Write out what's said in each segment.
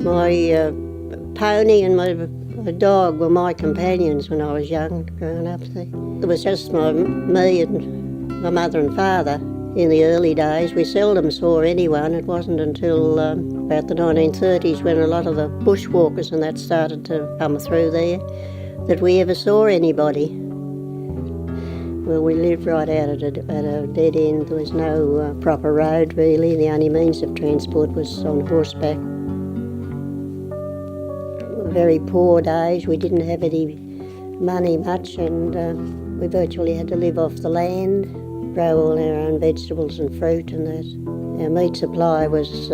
My pony and my dog were my companions when I was young, growing up. It was just me and my mother and father in the early days. We seldom saw anyone. It wasn't until about the 1930s, when a lot of the bushwalkers and that started to come through there, that we ever saw anybody. Well, we lived right out at a dead end. There was no proper road really. The only means of transport was on horseback. Very poor days. We didn't have any money much, and we virtually had to live off the land, grow all our own vegetables and fruit and that. Our meat supply was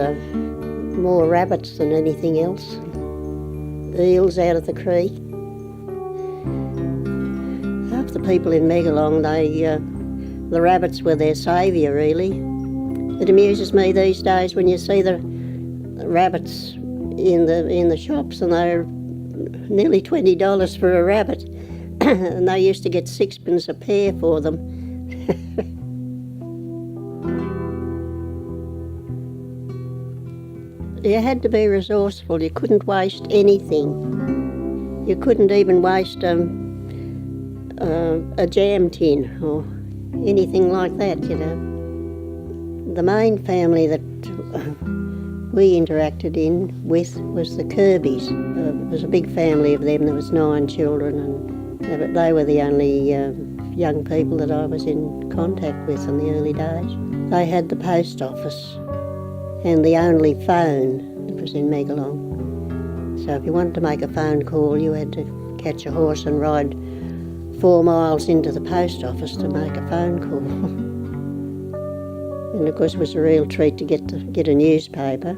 more rabbits than anything else. Eels out of the creek. Half the people in Megalong, the rabbits were their saviour really. It amuses me these days when you see the rabbits in the shops, and they're nearly $20 for a rabbit, and they used to get 6p a pair for them. You had to be resourceful. You couldn't waste anything. You couldn't even waste a jam tin or anything like that, you know. The main family that we interacted with was the Kirbys. It was a big family of them. There was 9 children, and they were the only young people that I was in contact with in the early days. They had the post office and the only phone that was in Megalong. So if you wanted to make a phone call, you had to catch a horse and ride 4 miles into the post office to make a phone call. And of course it was a real treat to get a newspaper.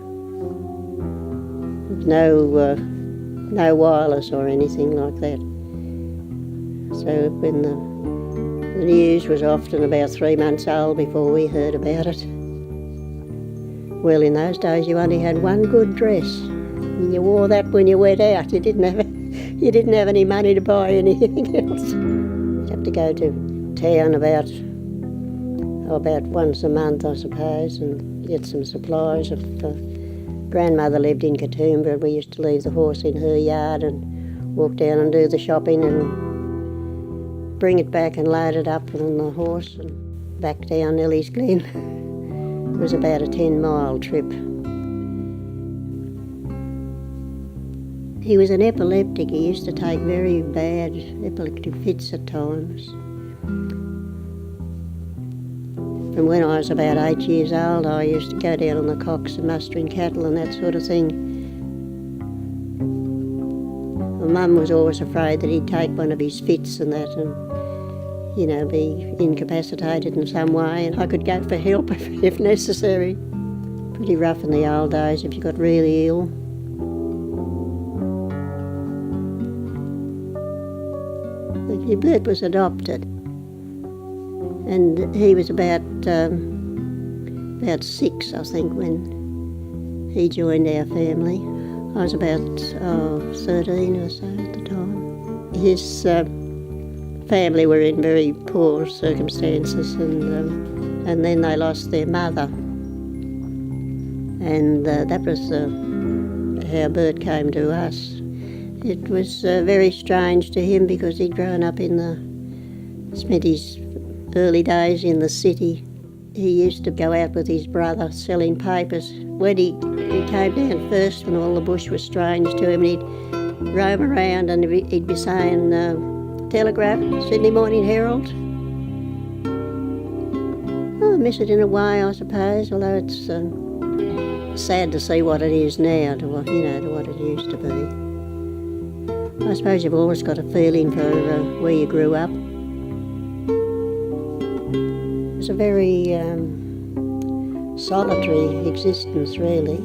No wireless or anything like that. So when the news was often about 3 months old before we heard about it. Well, in those days you only had one good dress, and you wore that when you went out. You didn't have any money to buy anything else. You'd have to go to town about once a month, I suppose, and get some supplies. If grandmother lived in Katoomba, we used to leave the horse in her yard and walk down and do the shopping and bring it back and load it up on the horse and back down Ellie's Glen. It was about a 10-mile trip. He was an epileptic. He used to take very bad epileptic fits at times. From when I was about 8 years old, I used to go down on the Coxs and mustering cattle and that sort of thing. My mum was always afraid that he'd take one of his fits and that and, you know, be incapacitated in some way, and I could go for help if necessary. Pretty rough in the old days if you got really ill. Bert was adopted. And he was about 6, I think, when he joined our family. I was about 13 or so at the time. His family were in very poor circumstances, and then they lost their mother. And that was how Bert came to us. It was very strange to him because he'd grown up in spent his early days in the city. He used to go out with his brother selling papers. When he came down first, when all the bush was strange to him, he'd roam around and he'd be saying, Telegraph, Sydney Morning Herald. Oh, I miss it in a way, I suppose, although it's sad to see what it is now to what it used to be. I suppose you've always got a feeling for where you grew up. It was a very solitary existence, really.